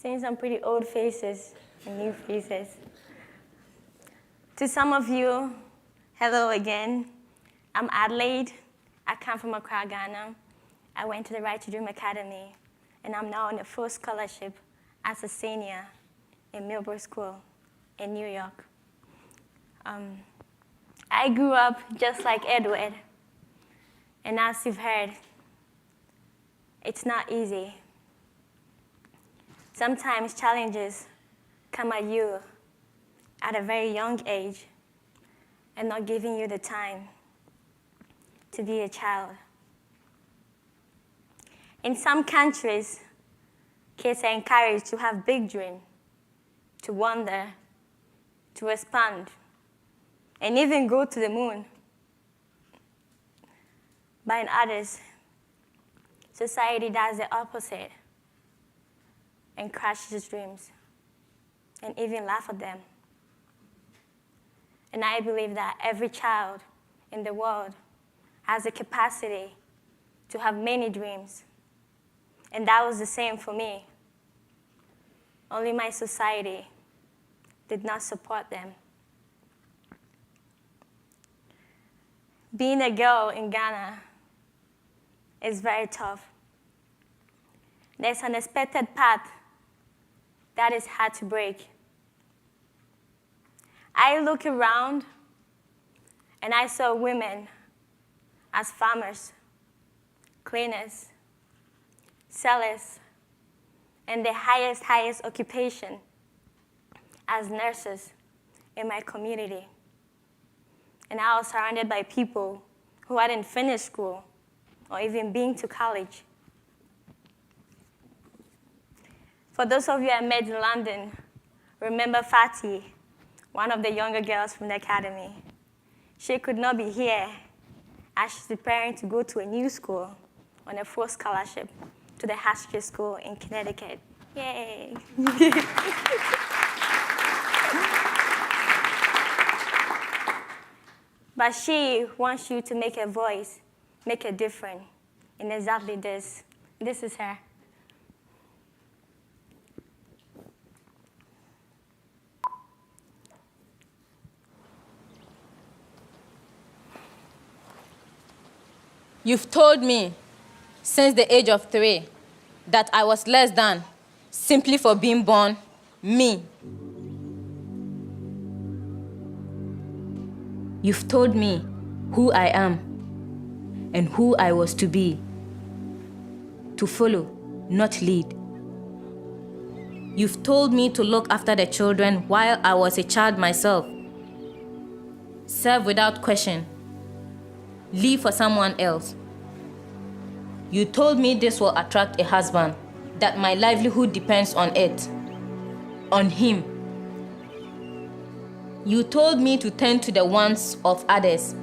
seeing some pretty old faces and new faces. To some of you, hello again. I'm Adelaide. I come from Accra, Ghana. I went to the Right to Dream Academy, and I'm now on a full scholarship as a senior in Millbrook School in New York. I grew up just like Edward, and as you've heard, it's not easy. Sometimes challenges come at you at a very young age and not giving you the time to be a child. In some countries, kids are encouraged to have big dreams, to wonder, to expand, and even go to the moon. But in others, society does the opposite and crushes dreams and even laugh at them. And I believe that every child in the world has the capacity to have many dreams. And that was the same for me. Only my society did not support them. Being a girl in Ghana is very tough. There's an unexpected path that is hard to break. I look around and I saw women as farmers, cleaners, sellers, and the highest occupation as nurses in my community. And I was surrounded by people who hadn't finished school or even been to college. For those of you I met in London, remember Fatih, one of the younger girls from the academy. She could not be here as she's preparing to go to a new school on a full scholarship to the Haskell School in Connecticut. Yay! But she wants you to make a voice, make a difference in exactly this. This is her. You've told me since the age of 3 that I was less than simply for being born me. You've told me who I am and who I was to be, to follow, not lead. You've told me to look after the children while I was a child myself, serve without question, live for someone else. You told me this will attract a husband, that my livelihood depends on it, on him. You told me to tend to the wants of others,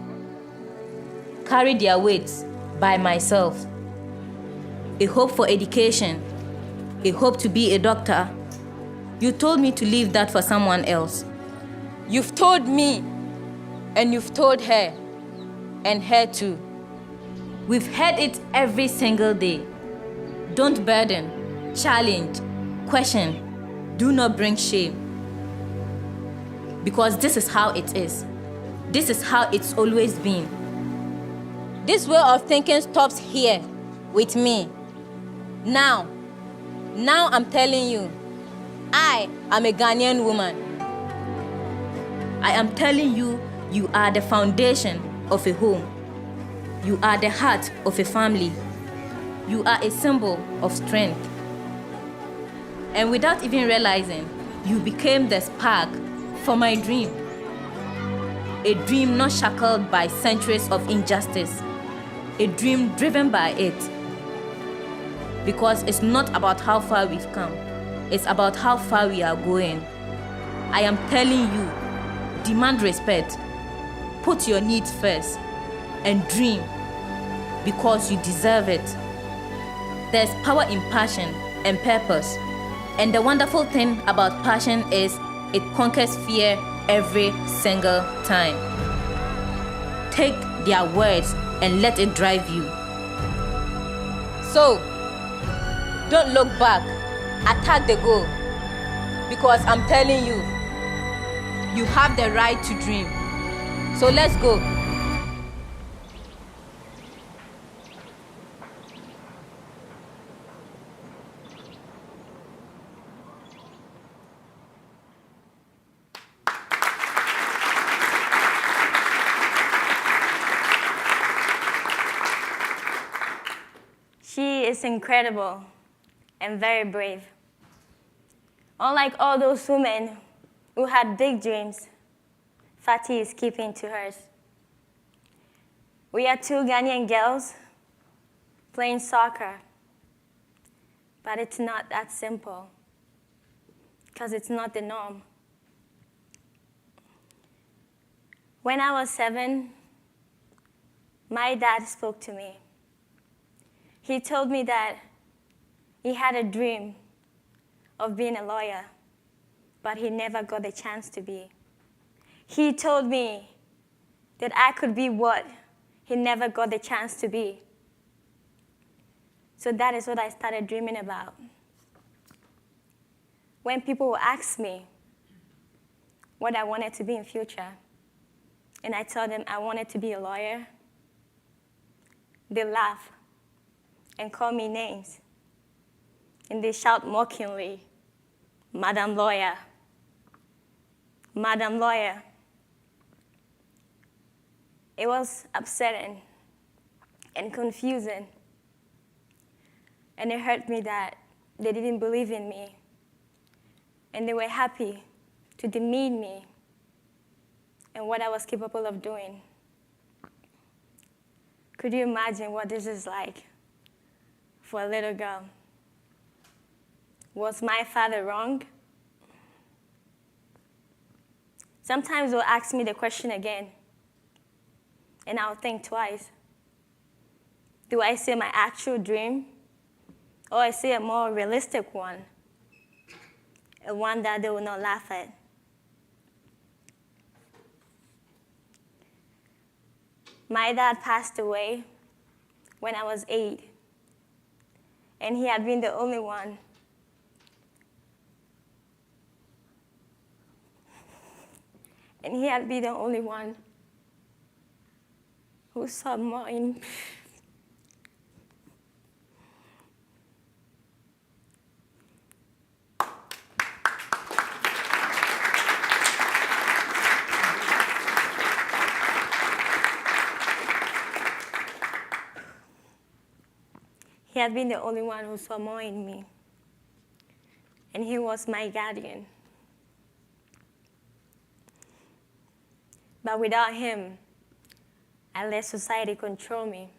carry their weights by myself. A hope for education, a hope to be a doctor. You told me to leave that for someone else. You've told me, and you've told her, and her too. We've heard it every single day. Don't burden, challenge, question. Do not bring shame. Because this is how it is. This is how it's always been. This way of thinking stops here with me. Now I'm telling you, I am a Ghanaian woman. I am telling you, you are the foundation of a home. You are the heart of a family. You are a symbol of strength. And without even realizing, you became the spark for my dream. A dream not shackled by centuries of injustice. A dream driven by it. Because it's not about how far we've come. It's about how far we are going. I am telling you, demand respect. Put your needs first. And dream. Because you deserve it. There's power in passion and purpose. And the wonderful thing about passion is it conquers fear every single time. Take their words and let it drive you. So, don't look back. attack the goal. Because I'm telling you, you have the right to dream. So let's go. She is incredible and very brave. Unlike all those women who had big dreams, Fati is keeping to hers. We are two Ghanaian girls playing soccer, but it's not that simple because it's not the norm. When I was 7, my dad spoke to me. He told me that he had a dream of being a lawyer, but he never got the chance to be. He told me that I could be what he never got the chance to be. So that is what I started dreaming about. When people would ask me what I wanted to be in future, and I told them I wanted to be a lawyer, they laugh and call me names. And they shout mockingly, "Madam Lawyer, Madam Lawyer." It was upsetting and confusing. And it hurt me that they didn't believe in me. And they were happy to demean me and what I was capable of doing. Could you imagine what this is like for a little girl? Was my father wrong? Sometimes they'll ask me the question again, and I'll think twice. Do I say my actual dream, or I say a more realistic one, a one that they will not laugh at? My dad passed away when I was 8, and he had been the only one who saw more in He had been the only one who saw more in me. And he was my guardian. But without him, I let society control me.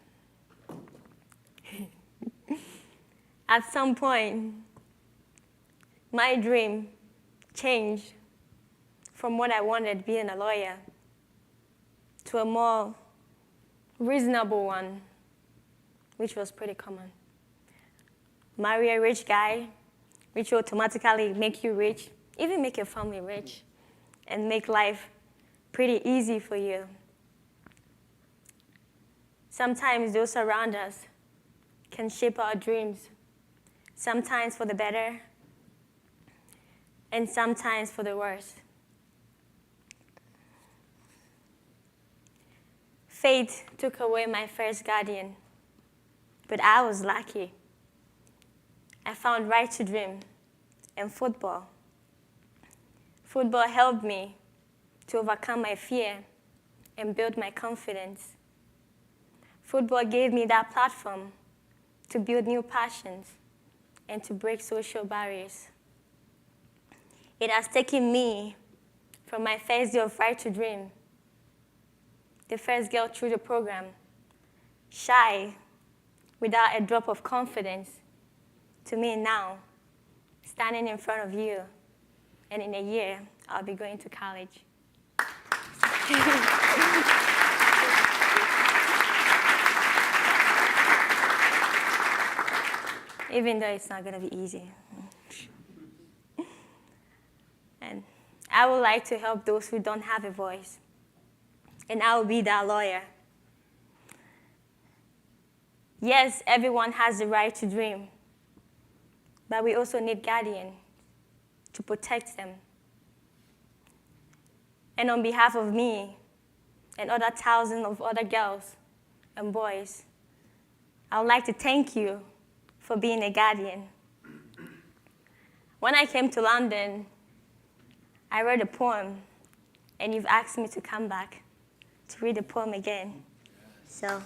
At some point, my dream changed from what I wanted, being a lawyer, to a more reasonable one, which was pretty common. Marry a rich guy, which will automatically make you rich, even make your family rich, and make life pretty easy for you. Sometimes those around us can shape our dreams, sometimes for the better, and sometimes for the worse. Fate took away my first guardian, but I was lucky. I found right to dream in football. Football helped me to overcome my fear and build my confidence. Football gave me that platform to build new passions and to break social barriers. It has taken me from my first day of Right to Dream, the first girl through the program, shy, without a drop of confidence, to me now, standing in front of you, and in a year, I'll be going to college. Even though it's not going to be easy. And I would like to help those who don't have a voice. And I will be that lawyer. Yes, everyone has the right to dream. but we also need guardians to protect them. And on behalf of me and other thousands of other girls and boys, I would like to thank you for being a guardian. When I came to London, I read a poem, and you've asked me to come back to read the poem again. So.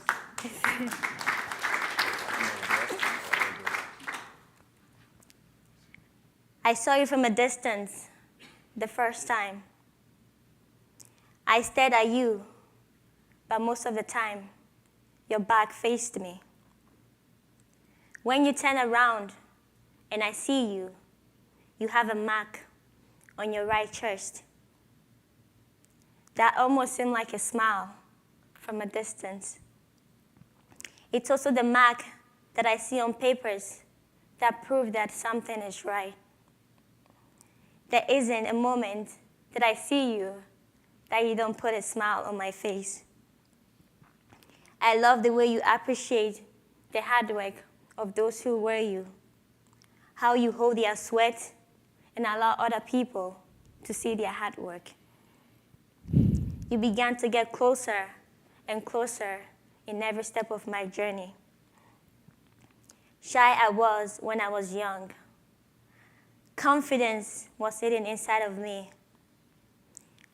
I saw you from a distance the first time. I stared at you, but most of the time, your back faced me. When you turn around and I see you, you have a mark on your right chest that almost seemed like a smile from a distance. It's also the mark that I see on papers that prove that something is right. There isn't a moment that I see you that you don't put a smile on my face. I love the way you appreciate the hard work of those who wear you, how you hold their sweat and allow other people to see their hard work. You began to get closer and closer in every step of my journey. Shy I was when I was young. Confidence was hidden inside of me.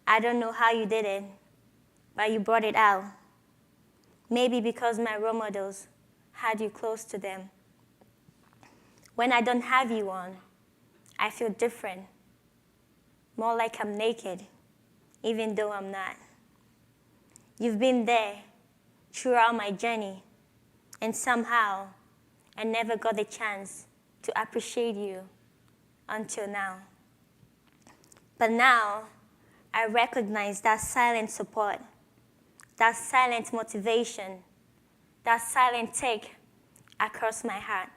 I don't know how you did it, but you brought it out. Maybe because my role models had you close to them. When I don't have you on, I feel different, more like I'm naked, even though I'm not. You've been there throughout my journey, and somehow I never got the chance to appreciate you until now. But now I recognize that silent support, that silent motivation, that silent take across my heart.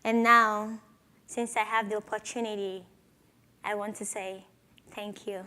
And now, since I have the opportunity, I want to say thank you.